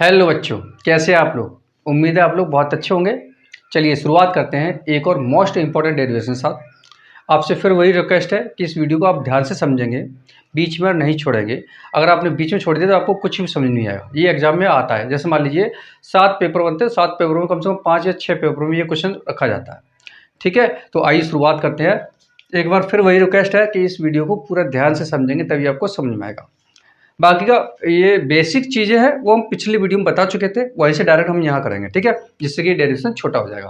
Hello बच्चों, कैसे हैं आप लोग। उम्मीद है आप लोग बहुत अच्छे होंगे। चलिए शुरुआत करते हैं एक और मोस्ट इंपॉर्टेंट डेरिवेशन के साथ। आपसे फिर वही रिक्वेस्ट है कि इस वीडियो को आप ध्यान से समझेंगे, बीच में नहीं छोड़ेंगे। अगर आपने बीच में छोड़ दिया तो आपको कुछ भी समझ नहीं आएगा। ये एग्जाम में आता है। जैसे मान लीजिए 7 पेपर बनते हैं, 7 पेपरों में कम से कम 5 या 6 पेपरों में ये क्वेश्चन रखा जाता है। ठीक है, तो आइए शुरुआत करते हैं। एक बार फिर वही रिक्वेस्ट है कि इस वीडियो को पूरा ध्यान से समझेंगे तभी आपको समझ में आएगा। बाकी का ये बेसिक चीज़ें हैं वो हम पिछली वीडियो में बता चुके थे, वहीं से डायरेक्ट हम यहाँ करेंगे। ठीक है, जिससे कि डेरिवेशन छोटा हो जाएगा।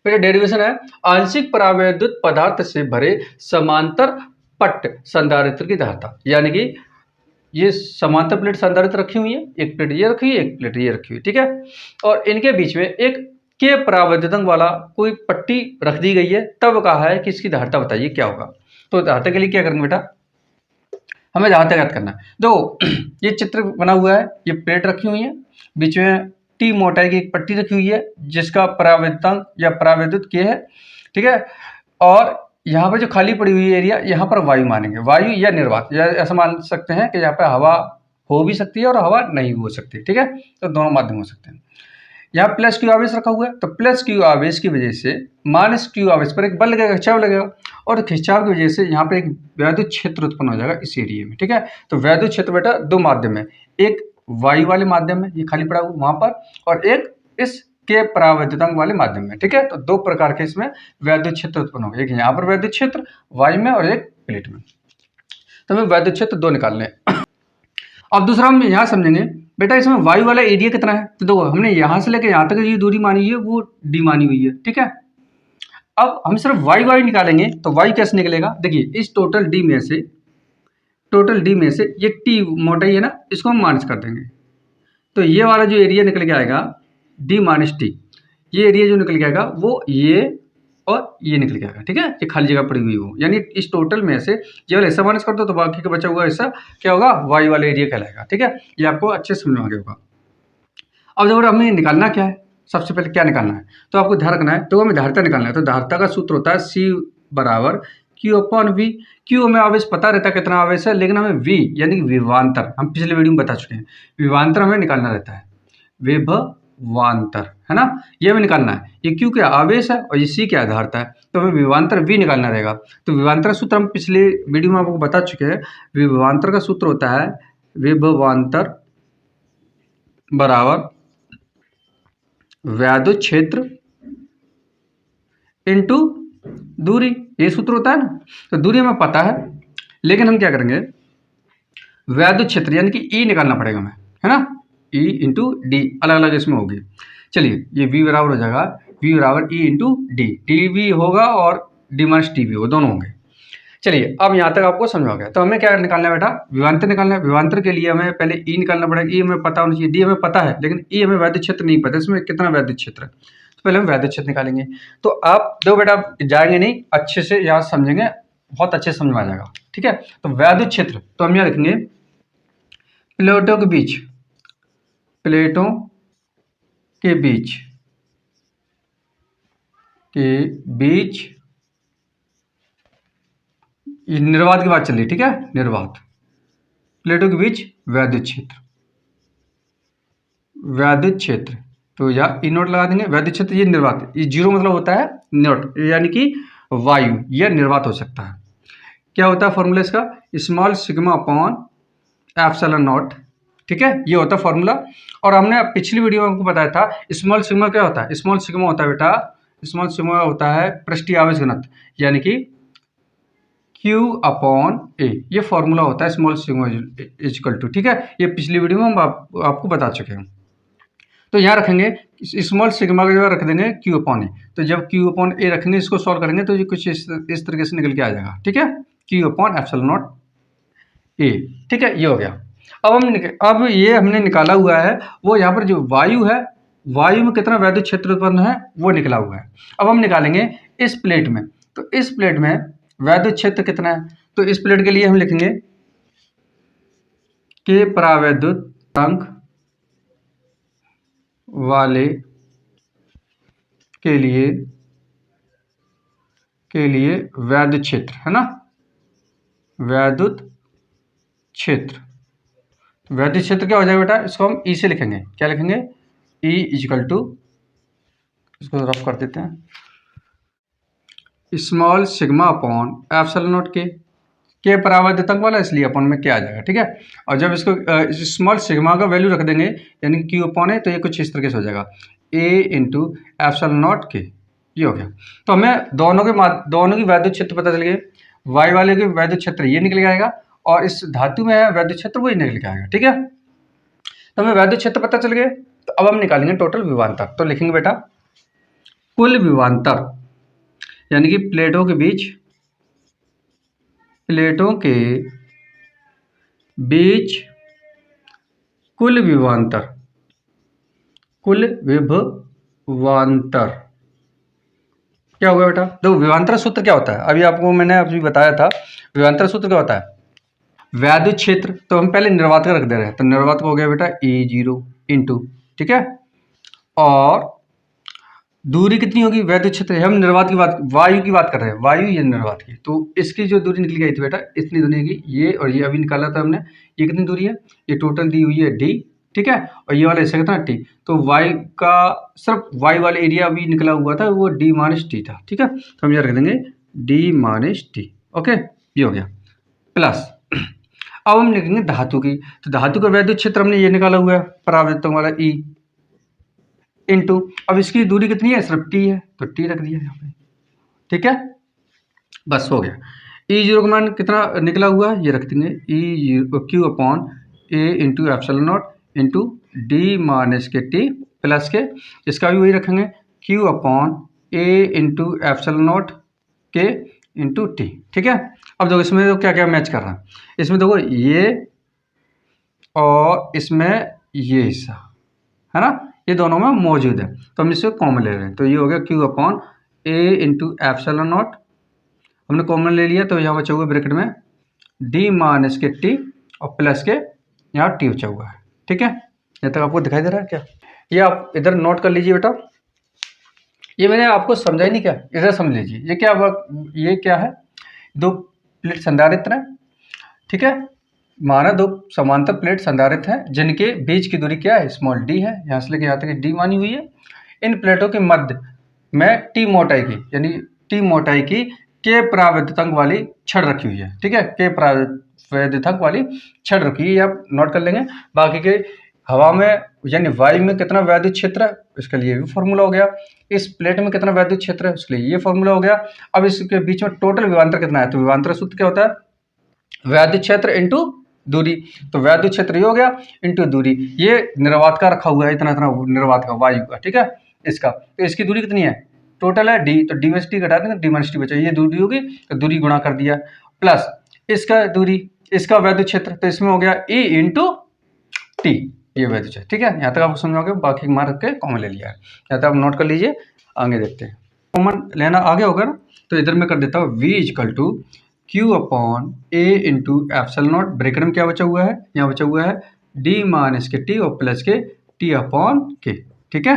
फिर डेरिवेशन है आंशिक परावैद्युत पदार्थ से भरे समांतर पट्ट संधारित्र की धारता। यानी कि ये समांतर प्लेट संधारित्र रखी हुई है, एक प्लेट ये रखी है, एक प्लेट ये रखी हुई, ठीक है। और इनके बीच में एक के परावैद्युतंक वाला कोई पट्टी रख दी गई है। तब कहा है कि इसकी धारता बताइए क्या होगा। तो धारता के लिए क्या करेंगे बेटा, हमें धारता ज्ञात करना है। देखो ये चित्र बना हुआ है, ये प्लेट रखी हुई है, बीच में टी मोटाई की एक पट्टी रखी हुई है जिसका परावैद्युतांक या परावैद्युत के है, ठीक है। और यहाँ पर जो खाली पड़ी हुई एरिया, यहाँ पर वायु मानेंगे, वायु या निर्वात, या ऐसा मान सकते हैं कि यहाँ पे हवा हो भी सकती है और हवा नहीं हो सकती, ठीक है। तो दोनों माध्यम हो सकते हैं। यहाँ प्लस क्यू आवेश रखा हुआ है, तो प्लस क्यू आवेश की वजह से माइनस क्यू आवेश पर एक बल लगेगा, खिंचाव लगेगा, और खिंचाव की वजह से यहाँ पे एक वैद्युत क्षेत्र उत्पन्न हो जाएगा इस एरिया में, ठीक है। तो वैद्युत क्षेत्र बेटा दो माध्यम है, एक वायु वाले माध्यम में ये खाली पड़ा हुआ वहां पर, और एक इस के परावैद्युतांक वाले माध्यम में, ठीक है। तो दो प्रकार के इसमें वैद्युत क्षेत्र उत्पन्न होगा, एक यहाँ पर वैद्युत क्षेत्र वायु में और एक प्लेट में। तो हमें वैद्युत क्षेत्र दो निकालने हैं। अब दूसरा हम यहाँ समझेंगे बेटा, इसमें वायु वाला एरिया कितना है। तो देखो हमने यहाँ से लेकर यहाँ तक जो दूरी मानी है वो डी मानी हुई है, ठीक है। अब हम सिर्फ वायु वायु निकालेंगे तो वायु कैसे निकलेगा, देखिए इस टोटल डी में से, टोटल डी में से ये टी मोटाई है ना, इसको हम माइनस कर देंगे। तो ये वाला जो एरिया निकल के आएगा डी माइनस टी, ये एरिया जो निकल के आएगा वो ये और ये निकल के आएगा, ठीक है। ये खाली जगह पड़ी हुई हो, यानी इस टोटल में से ये वाला हिस्सा माइनस कर दो तो बाकी का बचा हुआ हिस्सा क्या होगा, वायु वाला एरिया कहलाएगा, ठीक है। ये आपको अच्छे से समझ में आ गया होगा। अब देखो हमें निकालना क्या है, सबसे पहले क्या निकालना है, तो आपको ध्यान रखना है। तो हमें धारिता निकालना है, तो धारिता का सूत्र होता है सी बराबर क्यू अपॉन वी। क्यू हमें आवेश पता रहता है कितना आवेश है, लेकिन हमें वी यानी कि विभवांतर हम पिछले वीडियो में बता चुके हैं, विभवांतर हमें निकालना रहता है, विभवांतर है ना, ये हमें निकालना है। ये क्यू क्या आवेश है और ये सी क्या धारिता है, तो हमें विभवांतर वी निकालना रहेगा। तो विभवांतर का सूत्र हम पिछले वीडियो में आपको बता चुके हैं। विभवांतर का सूत्र होता है विभवांतर बराबर वैद्युत क्षेत्र इनटू दूरी, ये सूत्र होता है ना। तो दूरी हमें पता है, लेकिन हम क्या करेंगे, वैद्युत क्षेत्र यानी कि ई निकालना पड़ेगा हमें, है ना। ई इंटू डी अलग अलग इसमें होगी। चलिए ये वी बराबर हो जाएगा वी बराबर ई इंटू डी, डी भी होगा और डी माइनस टी भी होगा, दोनों होंगे। चलिए अब यहाँ तक आपको समझ आ गया। तो हमें क्या निकालना है बेटा, विभवांतर निकालना है। विभवांतर के लिए हमें पहले ई निकालना पड़ेगा, ई हमें पता होना चाहिए, डी हमें पता है, लेकिन ई हमें वैद्युत क्षेत्र नहीं पता, इसमें कितना वैद्युत क्षेत्र है। तो पहले हम वैद्युत क्षेत्र निकालेंगे। तो आप दो बेटा जाएंगे नहीं, अच्छे से यहाँ समझेंगे, बहुत अच्छे से समझ में आ जाएगा, ठीक है। तो वैद्युत क्षेत्र तो हम यहाँ लिखेंगे प्लेटों के बीच, प्लेटों के बीच ये निर्वात की बात चल रही, ठीक है, निर्वात, प्लेटों के बीच वैद्युत क्षेत्र, वैद्युत क्षेत्र। तो यहाँ ई नोट लगा देंगे, वैद्युत क्षेत्र ये निर्वात, ये जीरो मतलब होता है नोट, यानी कि वायु या निर्वात हो सकता है। क्या होता है फॉर्मूला इसका, small sigma upon epsilon not, ठीक है, ये होता है फॉर्मूला। और हमने पिछली वीडियो में आपको बताया था स्मॉल सिग्मा क्या होता है। स्मॉल सिग्मा होता है बेटा, स्मॉल सिग्मा होता है पृष्ठीय आवेश घनत्व, यानी कि Q अपॉन ए, ये फॉर्मूला होता है स्मॉल सिग्मा इक्वल टू, ठीक है। ये पिछली वीडियो में हम आपको बता चुके हैं। तो यहाँ रखेंगे स्मॉल सिग्मा का जगह रख देंगे Q अपॉन ए। तो जब Q अपॉन ए रखेंगे, इसको सॉल्व करेंगे तो ये कुछ इस तरीके से निकल के आ जाएगा, ठीक है, Q upon epsilon not a, ठीक है, ये हो गया। अब ये हमने निकाला हुआ है, वो यहाँ पर जो वायु है, वायु में कितना वैद्युत क्षेत्र उत्पन्न है वो निकला हुआ है। अब हम निकालेंगे इस प्लेट में, तो इस प्लेट में वैद्युत क्षेत्र कितना है। तो इस प्लेट के लिए हम लिखेंगे के परावैद्युतांक वाले के लिए वैद्युत क्षेत्र, है ना, वैद्युत क्षेत्र। वैद्युत क्षेत्र क्या हो जाएगा बेटा, इसको हम ई से लिखेंगे, क्या लिखेंगे, ई इजिकल टू, इसको रफ कर देते हैं, small sigma upon epsilon not के परावर्तक वाला, इसलिए अपन में क्या आ जाएगा, ठीक है। और जब इसको स्मॉल सिग्मा का वैल्यू रख देंगे यानी कि क्यू अपॉन है, तो ये कुछ इस तरीके से हो जाएगा, ए इंटू एप्सिलॉन नॉट के, ये हो गया। तो हमें दोनों की वैद्युत क्षेत्र पता चल गए, वाई वाले के वैद्युत क्षेत्र ये निकल आएगा और इस धातु में है वैद्युत क्षेत्र वही निकल के आएगा, ठीक है। तो हमें वैद्युत क्षेत्र पता चल गए, तो अब हम निकालेंगे टोटल विभवांतर। तो लिखेंगे बेटा कुल विभवांतर, यानी कि प्लेटों के बीच कुल विभवांतर क्या होगा बेटा। देखो विभवांतर सूत्र क्या होता है, अभी आपको मैंने अभी बताया था, विभवांतर सूत्र क्या होता है, वैद्युत क्षेत्र, तो हम पहले निर्वात का रख दे रहे हैं, तो निर्वात हो गया बेटा E0 इंटू, ठीक है, और दूरी कितनी होगी वैद्युत क्षेत्र, हम निर्वात की बात, वायु की बात कर रहे हैं, वायु ये निर्वात की, तो इसकी जो दूरी निकल गई थी बेटा, इतनी दूरी की, ये और ये अभी निकाला था हमने, ये कितनी दूरी है, ये टोटल दी हुई है d, ठीक है, और ये वाला इससे कितना t, तो y का सिर्फ y वाले एरिया अभी निकला हुआ था वो d माइनस टी था, ठीक है, तो हम ये रख देंगे d माइनस टी, ओके, ये हो गया प्लस। अब हम लिखेंगे धातु की, तो धातु का वैद्युत क्षेत्र हमने ये निकाला हुआ है परावर्तक वाला E इंटू, अब इसकी दूरी कितनी है, सिर्फ टी है, तो टी रख दिया यहाँ पे, ठीक है, बस हो गया। E0 का मान कितना निकला हुआ है, ये रख देंगे E0 Q upon A into epsilon not into D minus K T plus के, इसका भी वही रखेंगे Q upon A into epsilon not के इंटू टी, ठीक है। अब देखो इसमें तो क्या क्या मैच कर रहा है, इसमें देखो ये और इसमें ये हिस्सा है ना, ये दोनों में मौजूद है, तो हम इससे कॉमन ले रहे हैं, तो ये हो गया Q upon A into epsilon not, हमने कॉमन ले लिया, तो यहाँ बचा हुआ ब्रैकेट में डी माइनस के टी और प्लस के यहाँ टी बचा हुआ है, ठीक है। यहाँ तक आपको दिखाई दे रहा है क्या, ये आप इधर नोट कर लीजिए बेटा, ये मैंने आपको समझा ही नहीं क्या, इधर समझ लीजिए, ये क्या है, दो प्लेट संधारित्र है, ठीक है, माना दो समांतर प्लेट संधारित्र हैं जिनके बीच की दूरी क्या है, स्मॉल डी है, यहाँ से लेकर यहाँ तक डी मानी हुई है। इन प्लेटों के मध्य में टी मोटाई की, यानी टी मोटाई की के परावैद्युतांक वाली छड़ रखी हुई है, ठीक है, के परावैद्युतांक वाली छड़ रखी है, आप नोट कर लेंगे। बाकी के हवा में यानी वायु में कितना वैद्युत क्षेत्र है, इसके लिए भी फॉर्मूला हो गया, इस प्लेट में कितना वैद्युत क्षेत्र है उसके लिए ये फॉर्मूला हो गया। अब इसके बीच में टोटल विभवांतर कितना है, तो विभवांतर सूत्र क्या होता है, वैद्युत क्षेत्र इंटू दूरी, तो वैद्युत क्षेत्र ये हो गया इंटू दूरी, ये निर्वात का रखा हुआ है, इतना इतना निर्वात का वायु का, ठीक है, इसका, तो इसकी दूरी कितनी है, टोटल है डी, तो डी माइनस टी घटा देंगे, डी माइनस टी बचा, ये दूरी होगी तो दूरी गुणा कर दिया, प्लस इसका दूरी, इसका वैद्युत क्षेत्र, तो इसमें हो गया ई इंटू टी, ये वैद्युत क्षेत्र, ठीक है। यहाँ तक आपको समझोगे, बाकी मान रख के कॉमन ले लिया है, यहाँ तक आप नोट कर लीजिए, आगे देखते हैं, कॉमन लेना आगे होगा ना, तो इधर मैं कर देता हूँ v is equal to Q upon A into epsilon naught, bracket में क्या बचा हुआ है, यहाँ बचा हुआ है डी माइनस के टी और plus K T upon K, ठीक है,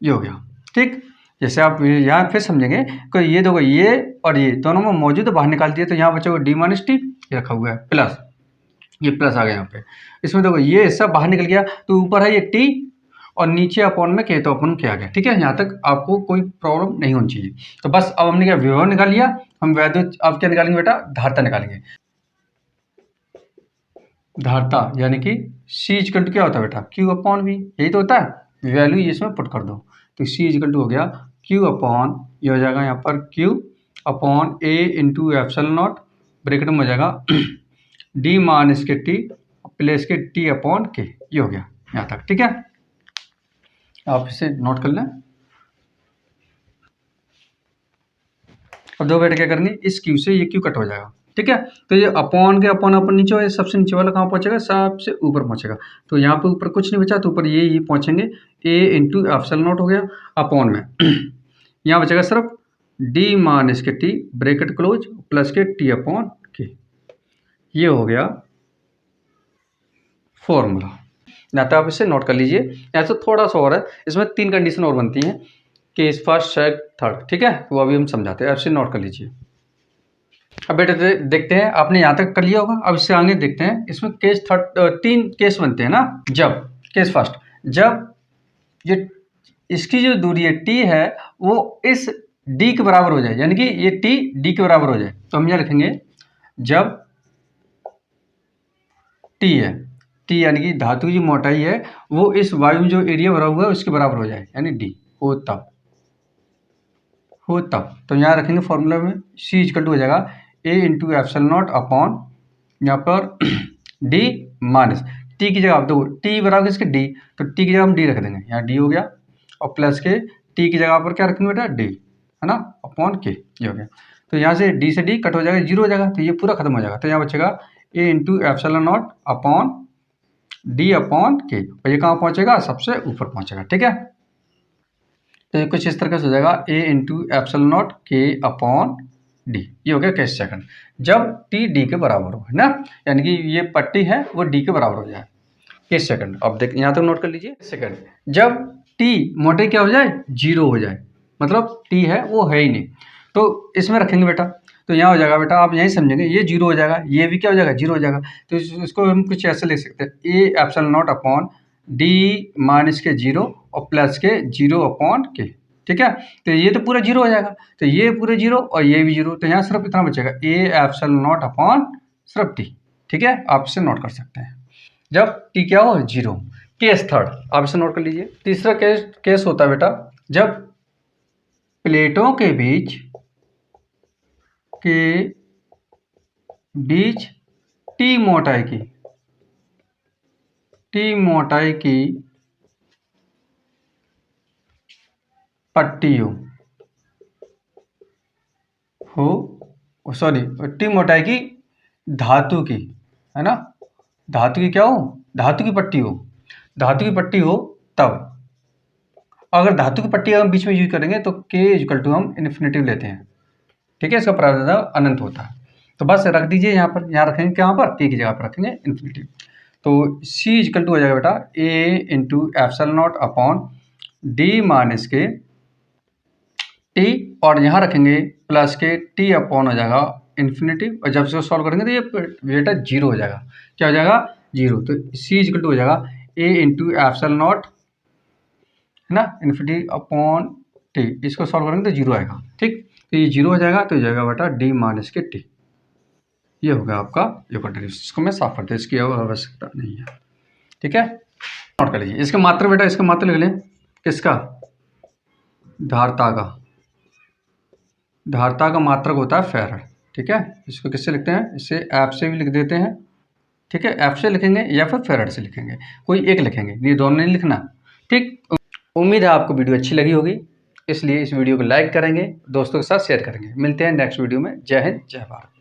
ये हो गया, ठीक। जैसे आप यहाँ फिर समझेंगे कि ये देखो ये और ये दोनों में मौजूद है, बाहर निकाल दिए, तो यहाँ बचा हुआ डी माइनस टी, ये रखा हुआ है प्लस, ये प्लस आ गया यहाँ पे, इसमें देखो ये हिस्सा बाहर निकल गया, तो ऊपर है ये टी और नीचे अपॉन में के, तो अपॉन के आ गया, ठीक है, यहाँ तक आपको कोई प्रॉब्लम नहीं होनी चाहिए। तो बस अब हमने क्या विभव निकाल लिया, हम वैद्युत अब क्या निकालेंगे बेटा, धारता निकालेंगे, धारता यानी कि सी इजकल टू क्या होता है बेटा, क्यू अपॉन वी, यही तो होता है, वैल्यू ये इसमें पुट कर दो, तो सी इजकल टू हो गया क्यू अपॉन, ये हो जाएगा यहाँ पर Q upon A into epsilon naught, bracket में हो जाएगा D minus K T plus K T upon के, ये हो गया यहाँ तक, ठीक है, आप इसे नोट कर लें। अब दो बेटे क्या करेंगे, इस क्यू से ये क्यू कट हो जाएगा, ठीक है, तो ये अपॉन के अपॉन अपन नीचे हो, सबसे नीचे वाला कहाँ पहुंचेगा, सबसे ऊपर पहुंचेगा, तो यहाँ पे ऊपर कुछ नहीं बचा, तो ऊपर ये पहुंचेंगे ए इंटू एप्सिलॉन नॉट हो गया अपॉन में यहाँ बचेगा सिर्फ D minus K T bracket close plus K T upon के, ये हो गया फॉर्मूला। यहाँ तक आप इसे नोट कर लीजिए। यहाँ से थोड़ा सा और है, इसमें 3 कंडीशन और बनती हैं, केस फर्स्ट सेकंड थर्ड, ठीक है, वो अभी हम समझाते हैं, ऐसे नोट कर लीजिए। अब बेटा देखते हैं, आपने यहाँ तक कर लिया होगा। अब इससे आगे देखते हैं, इसमें केस 3 केस बनते हैं ना। जब केस फर्स्ट, जब ये इसकी जो दूरी है टी है वो इस डी के बराबर हो जाए, यानी कि ये टी डी के बराबर हो जाए, तो हम यहाँ लिखेंगे जब टी है, टी यानी कि धातु की जो मोटाई है वो इस वायु में जो एरिया भरा हुआ है उसके बराबर हो जाए, यानी डी हो तब तो यहाँ रखेंगे फॉर्मूला में सी इक्वल टू हो जाएगा ए इंटू एप्सिलॉन नॉट अपॉन यहाँ पर डी माइनस टी की जगह आप देखो टी बराबर किसके डी, तो टी की जगह हम डी रख देंगे, यहाँ डी हो गया, और प्लस के टी की जगह पर क्या रखेंगे बेटा डी, है ना, अपॉन के, ये हो गया। तो यहाँ से डी से डी कट हो जाएगा, जीरो हो जाएगा, तो ये पूरा खत्म हो जाएगा। तो यहाँ बचेगा A into epsilon naught upon D upon K, और ये कहाँ पहुँचेगा, सबसे ऊपर पहुँचेगा। ठीक है, तो ये कुछ इस तरह से हो जाएगा ए इंटू एप्सिलॉन नॉट के अपॉन डी, ये हो गया केस सेकंड, जब टी डी के बराबर हो, है ना, यानी कि ये पट्टी है वो डी के बराबर हो जाए। केस सेकंड, अब देख यहाँ तक नोट कर लीजिए। सेकंड, जब टी मोटे क्या हो जाए, जीरो हो जाए, मतलब टी है वो है ही नहीं, तो इसमें रखेंगे बेटा, तो यहाँ हो जाएगा बेटा, आप यही समझेंगे, ये जीरो हो जाएगा, ये भी क्या हो जाएगा, जीरो हो जाएगा। तो इसको हम कुछ ऐसे लिख सकते हैं, A epsilon naught upon D minus के जीरो और प्लस के जीरो अपॉन के। ठीक है, तो ये तो पूरा जीरो हो जाएगा, तो ये पूरे जीरो और ये भी जीरो, तो यहाँ सिर्फ इतना बचेगा ए एप्सिलॉन नॉट अपॉन सिर्फ टी। ठीक है, आप इसे नोट कर सकते हैं, जब टी क्या हो, जीरो। केस थर्ड, आप इसे नोट कर लीजिए। तीसरा केस होता है बेटा, जब प्लेटों के बीच टी मोटाई की पट्टी हो सॉरी टी मोटाई की धातु की, है ना, धातु की क्या हो, धातु की पट्टी हो, तब अगर धातु की पट्टी हम बीच में यूज करेंगे तो के इक्वल टू हम इन्फिनिटिव लेते हैं। ठीक है, इसका प्रावधान अनंत होता है, तो बस रख दीजिए यहाँ पर, यहाँ रखेंगे क्या, यहाँ पर के की जगह पर रखेंगे इन्फिनिटिव, तो सी इक्वल टू हो जाएगा बेटा A into epsilon naught upon D minus K T, और यहाँ रखेंगे प्लस के टी अपॉन हो जाएगा इन्फिनिटिव, और जब इसको सॉल्व करेंगे तो ये बेटा जीरो हो जाएगा, क्या हो जाएगा, जीरो। तो सी इक्वल टू हो जाएगा ए इंटू एप्सिलॉन नॉट, है ना, इन्फिनिटी अपॉन टी, इसको सॉल्व करेंगे तो जीरो आएगा। ठीक, तो ये जीरो हो जाएगा, तो जाएगा बेटा डी माइनस के टी, ये होगा आपका यूक्लिडियन। इसको मैं साफ करता हूँ, इसकी आवश्यकता नहीं है। ठीक है, नोट कर लीजिए। इसका मात्रक बेटा, इसका मात्रक लिख लें, किसका, धारता का मात्रक होता है फैराड। ठीक है, इसको किससे लिखते हैं, इससे एफ से भी लिख देते हैं। ठीक है, एफ से लिखेंगे या फिर फैराड से लिखेंगे, कोई एक लिखेंगे, ये दोनों नहीं लिखना। ठीक, उम्मीद है आपको वीडियो अच्छी लगी होगी, इसलिए इस वीडियो को लाइक करेंगे, दोस्तों के साथ शेयर करेंगे। मिलते हैं नेक्स्ट वीडियो में। जय हिंद, जय भारत।